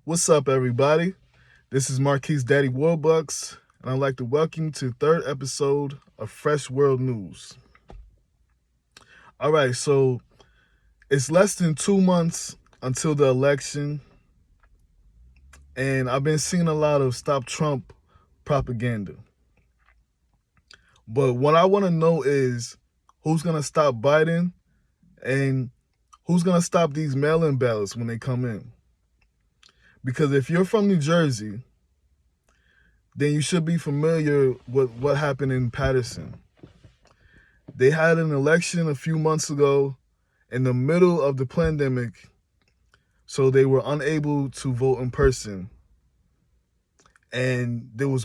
What's up, everybody? This is Marquise Daddy Warbucks, and I'd like to welcome you to the third episode of Fresh World News. All right, so it's less than 2 months until the election, and I've been seeing a lot of Stop Trump propaganda. But what I want to know is who's going to stop Biden and who's going to stop these mail-in ballots when they come in. Because if you're from New Jersey, then you should be familiar with what happened in Patterson. They had an election a few months ago in the middle of the pandemic, so they were unable to vote in person. And there was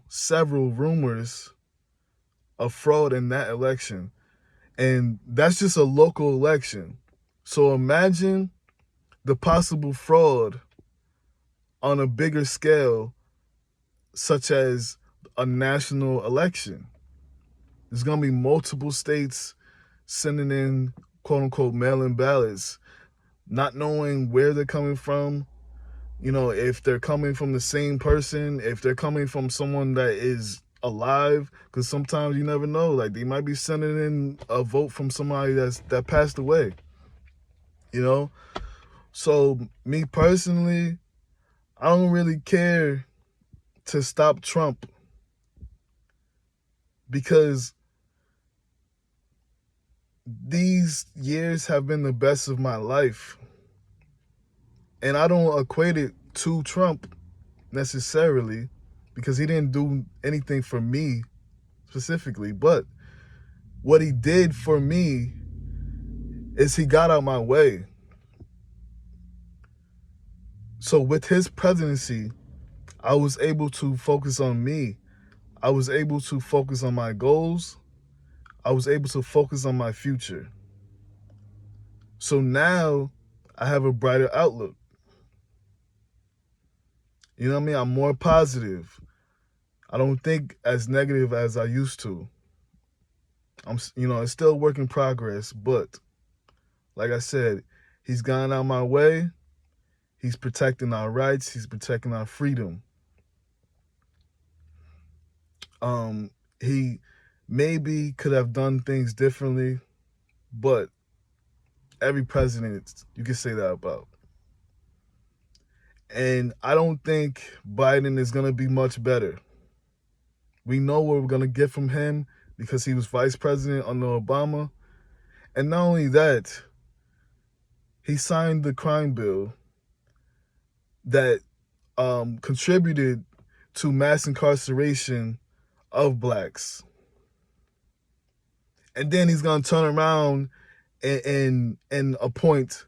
several rumors of fraud in that election. And that's just a local election. So imagine the possible fraud on a bigger scale, such as a national election. There's going to be multiple states sending in quote unquote mail-in ballots, not knowing where they're coming from, if they're coming from the same person, if they're coming from someone that is alive, because sometimes you never know, like they might be sending in a vote from somebody that passed away, So me personally, I don't really care to stop Trump because these years have been the best of my life. And I don't equate it to Trump necessarily because he didn't do anything for me specifically. But what he did for me is he got out my way. So with his presidency, I was able to focus on me. I was able to focus on my goals. I was able to focus on my future. So now I have a brighter outlook. You know what I mean? I'm more positive. I don't think as negative as I used to. It's still a work in progress, but like I said, he's gone out my way. He's protecting our rights. He's protecting our freedom. He maybe could have done things differently, but every president, you can say that about. And I don't think Biden is going to be much better. We know what we're going to get from him because he was vice president under Obama. And not only that, he signed the crime bill that contributed to mass incarceration of blacks. And then he's going to turn around and appoint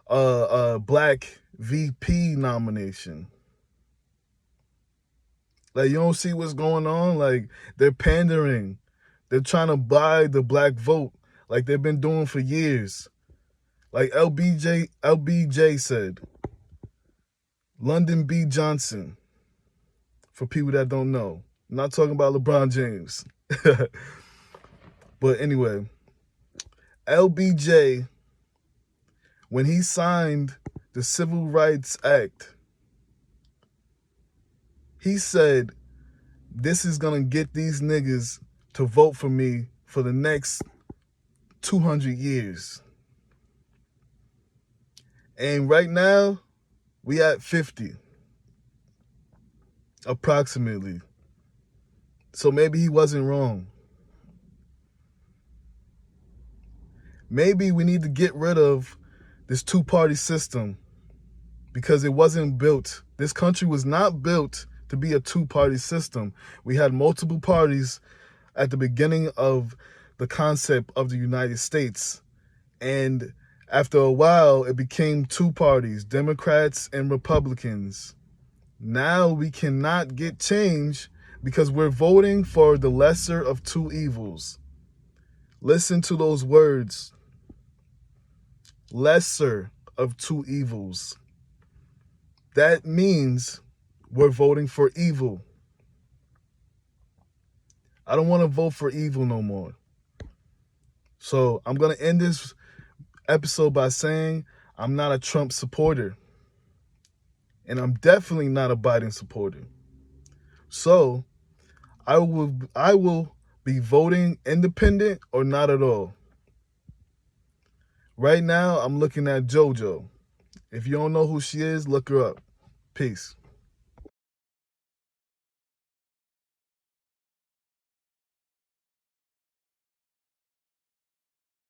a black VP nomination. Like, you don't see what's going on? Like, they're pandering. They're trying to buy the black vote like they've been doing for years. Like LBJ said, Lyndon B. Johnson, for people that don't know. I'm not talking about LeBron James. But anyway, LBJ, when he signed the Civil Rights Act, he said, this is going to get these niggas to vote for me for the next 200 years. And right now, we at 50, approximately. So maybe he wasn't wrong. Maybe we need to get rid of this two-party system because it wasn't built. This country was not built to be a two-party system. We had multiple parties at the beginning of the concept of the United States. And after a while, it became two parties, Democrats and Republicans. Now we cannot get change because we're voting for the lesser of two evils. Listen to those words. Lesser of two evils. That means we're voting for evil. I don't want to vote for evil no more. So I'm going to end this episode by saying I'm not a Trump supporter. and I'm definitely not a Biden supporter. So I will be voting independent or not at all. Right now, I'm looking at JoJo. If you don't know who she is, look her up. Peace.